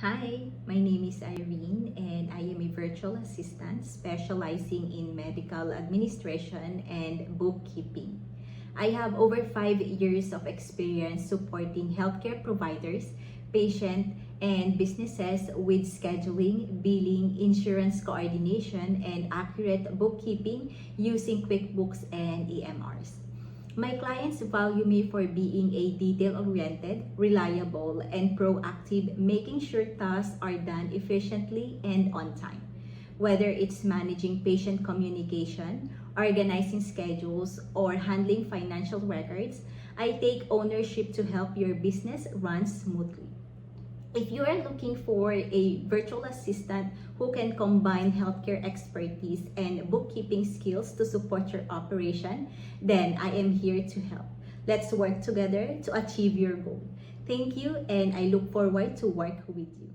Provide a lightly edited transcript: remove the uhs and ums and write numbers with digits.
Hi, my name is Irene and I am a virtual assistant specializing in medical administration and bookkeeping. I have over 5 years of experience supporting healthcare providers, patients, and businesses with scheduling, billing, insurance coordination, and accurate bookkeeping using QuickBooks and EMRs. My clients value me for being a detail-oriented, reliable, and proactive, making sure tasks are done efficiently and on time. Whether it's managing patient communication, organizing schedules, or handling financial records, I take ownership to help your business run smoothly. If you are looking for a virtual assistant who can combine healthcare expertise and bookkeeping skills to support your operation, then I am here to help. Let's work together to achieve your goal. Thank you, and I look forward to work with you.